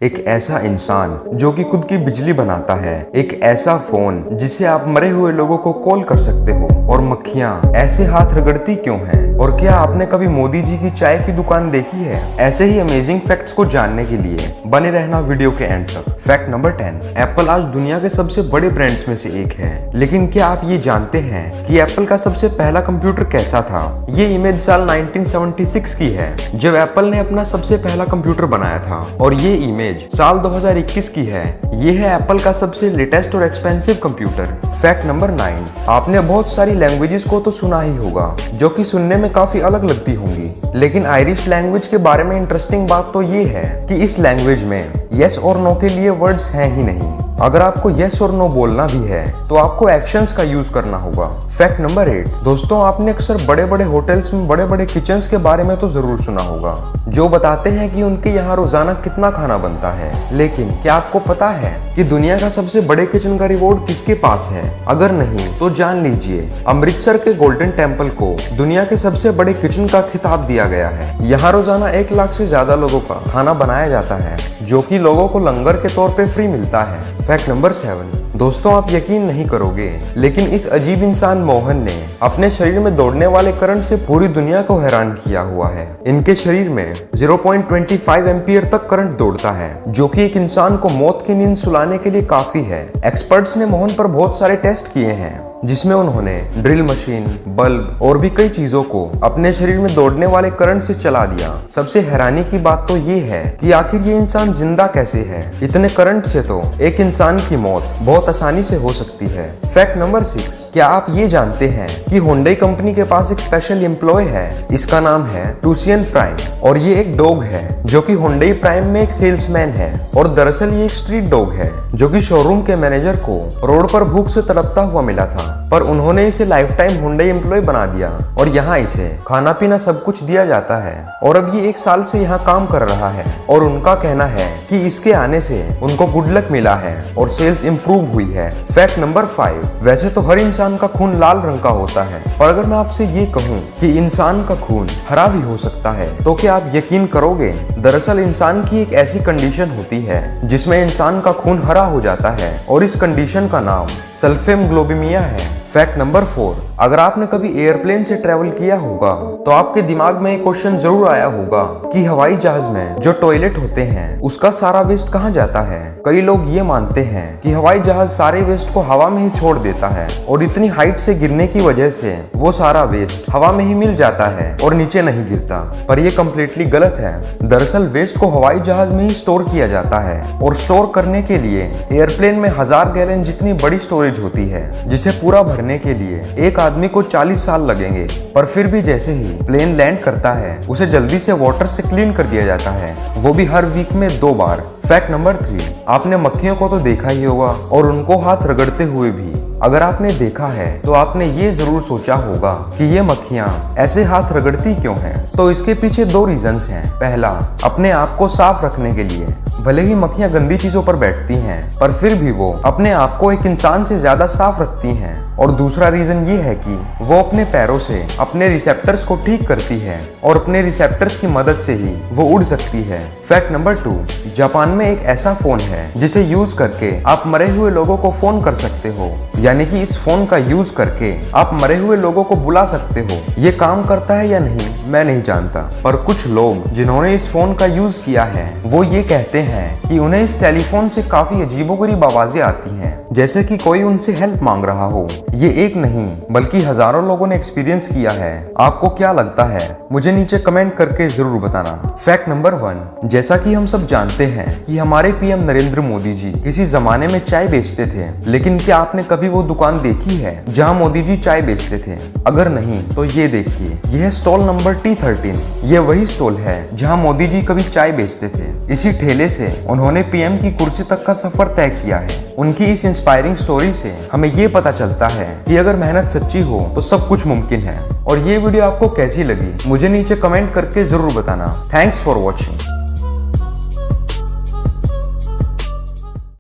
एक ऐसा इंसान जो कि खुद की बिजली बनाता है, एक ऐसा फोन जिसे आप मरे हुए लोगों को कॉल कर सकते हो, और मक्खियां ऐसे हाथ रगड़ती क्यों हैं? और क्या आपने कभी मोदी जी की चाय की दुकान देखी है? ऐसे ही अमेजिंग फैक्ट्स को जानने के लिए बने रहना वीडियो के एंड तक। फैक्ट नंबर 10, एप्पल आज दुनिया के सबसे बड़े ब्रांड्स में से एक है, लेकिन क्या आप ये जानते हैं कि एप्पल का सबसे पहला कंप्यूटर कैसा था? ये इमेज साल 1976 की है, जब एप्पल ने अपना सबसे पहला कंप्यूटर बनाया था, और ये इमेज साल 2021 की है। ये है एप्पल का सबसे लेटेस्ट और एक्सपेंसिव कंप्यूटर। फैक्ट नंबर 9, आपने बहुत सारी लैंग्वेजेस को तो सुना ही होगा जो कि सुनने में काफी अलग लगती होंगी, लेकिन आयरिश लैंग्वेज के बारे में इंटरेस्टिंग बात तो ये है कि इस लैंग्वेज में यस और नो के लिए वर्ड्स हैं ही नहीं। अगर आपको यस और नो बोलना भी है तो आपको एक्शंस का यूज करना होगा। फैक्ट नंबर 8, दोस्तों आपने अक्सर बड़े बड़े होटल्स में बड़े बड़े किचन्स के बारे में तो जरूर सुना होगा, जो बताते हैं कि उनके यहाँ रोजाना कितना खाना बनता है। लेकिन क्या आपको पता है कि दुनिया का सबसे बड़े किचन का रिवॉर्ड किसके पास है? अगर नहीं तो जान लीजिए, अमृतसर के गोल्डन टेम्पल को दुनिया के सबसे बड़े किचन का खिताब दिया गया है। यहाँ रोजाना 1 लाख से ज्यादा लोगों का खाना बनाया जाता है, जो कि लोगों को लंगर के तौर पे फ्री मिलता है। फैक्ट नंबर 7, दोस्तों आप यकीन नहीं करोगे, लेकिन इस अजीब इंसान मोहन ने अपने शरीर में दौड़ने वाले करंट से पूरी दुनिया को हैरान किया हुआ है। इनके शरीर में 0.25 एम्पियर तक करंट दौड़ता है, जो कि एक इंसान को मौत की नींद सुलाने के लिए काफी है। एक्सपर्ट्स ने मोहन पर बहुत सारे टेस्ट किए हैं, जिसमें उन्होंने ड्रिल मशीन, बल्ब और भी कई चीजों को अपने शरीर में दौड़ने वाले करंट से चला दिया। सबसे हैरानी की बात तो ये है कि आखिर ये इंसान जिंदा कैसे है? इतने करंट से तो एक इंसान की मौत बहुत आसानी से हो सकती है। फैक्ट नंबर 6, क्या आप ये जानते हैं कि होंडई कंपनी के पास एक स्पेशल एम्प्लॉय है? इसका नाम है टूसियन प्राइम, और ये एक डॉग है जो कि होंडई प्राइम में एक सेल्समैन है। और दरअसल ये एक स्ट्रीट डॉग है जो कि शोरूम के मैनेजर को रोड पर भूख से तड़पता हुआ मिला था, पर उन्होंने इसे लाइफ टाइम हुंडई एम्प्लॉय बना दिया, और यहाँ इसे खाना पीना सब कुछ दिया जाता है। और अब ये 1 साल से यहाँ काम कर रहा है, और उनका कहना है कि इसके आने से उनको गुड लक मिला है और सेल्स इंप्रूव हुई है। फैक्ट नंबर 5, वैसे तो हर इंसान का खून लाल रंग का होता है, पर अगर मैं आपसे ये कहूँ कि इंसान का खून हरा भी हो सकता है, तो क्या आप यकीन करोगे? दरअसल इंसान की एक ऐसी कंडीशन होती है जिसमें इंसान का खून हरा हो जाता है, और इस कंडीशन का नाम सल्फेमग्लोबिमिया है। फैक्ट नंबर 4, अगर आपने कभी एयरप्लेन से ट्रेवल किया होगा तो आपके दिमाग में एक क्वेश्चन जरूर आया होगा कि हवाई जहाज में जो टॉयलेट होते हैं उसका सारा वेस्ट कहाँ जाता है? कई लोग ये मानते हैं कि हवाई जहाज सारे वेस्ट को हवा में ही छोड़ देता है, और इतनी हाइट से गिरने की वजह से वो सारा वेस्ट हवा में ही मिल जाता है और नीचे नहीं गिरता। पर ये कम्प्लीटली गलत है। दरअसल वेस्ट को हवाई जहाज में ही स्टोर किया जाता है, और स्टोर करने के लिए एयरप्लेन में 1000 गैलन जितनी बड़ी स्टोरेज होती है, जिसे पूरा भरने के लिए एक आदमी को 40 साल लगेंगे। पर फिर भी जैसे ही प्लेन लैंड करता है, उसे जल्दी से वाटर से क्लीन कर दिया जाता है, वो भी हर वीक में 2 बार। फैक्ट नंबर 3, आपने मक्खियों को तो देखा ही होगा, और उनको हाथ रगड़ते हुए भी। अगर आपने देखा है तो आपने ये जरूर सोचा होगा कि ये मक्खियां ऐसे हाथ रगड़ती क्यों हैं? तो इसके पीछे 2 रीजंस हैं। पहला, अपने आप को साफ रखने के लिए। भले ही मक्खियां गंदी चीजों पर बैठती हैं, पर फिर भी वो अपने आप को एक इंसान से ज्यादा साफ रखती हैं। और दूसरा रीजन ये है कि वो अपने पैरों से अपने रिसेप्टर्स को ठीक करती है, और अपने रिसेप्टर्स की मदद से ही वो उड़ सकती है। फैक्ट नंबर 2, जापान में एक ऐसा फोन है जिसे यूज करके आप मरे हुए लोगों को फोन कर सकते हो, यानी कि इस फोन का यूज करके आप मरे हुए लोगों को बुला सकते हो। ये काम करता है या नहीं मैं नहीं जानता, पर कुछ लोग जिन्होंने इस फोन का यूज किया है वो ये कहते हैं कि उन्हें इस टेलीफोन से काफी अजीबोगरीब आवाजें आती हैं, जैसे कि कोई उनसे हेल्प मांग रहा हो। ये एक नहीं बल्कि हजारों लोगों ने एक्सपीरियंस किया है। आपको क्या लगता है? मुझे नीचे कमेंट करके जरूर बताना। फैक्ट नंबर 1, जैसा कि हम सब जानते हैं कि हमारे पीएम नरेंद्र मोदी जी किसी जमाने में चाय बेचते थे, लेकिन क्या आपने कभी वो दुकान देखी है जहां मोदी जी चाय बेचते थे? अगर नहीं तो ये देखिए, यह स्टॉल नंबर T13। ये वही स्टॉल है जहां मोदी जी कभी चाय बेचते थे। इसी ठेले से उन्होंने पीएम की कुर्सी तक का सफर तय किया है। उनकी इस इंस्पायरिंग स्टोरी से हमें ये पता चलता है कि अगर मेहनत सच्ची हो तो सब कुछ मुमकिन है। और ये वीडियो आपको कैसी लगी मुझे नीचे कमेंट करके जरूर बताना। Thanks for watching.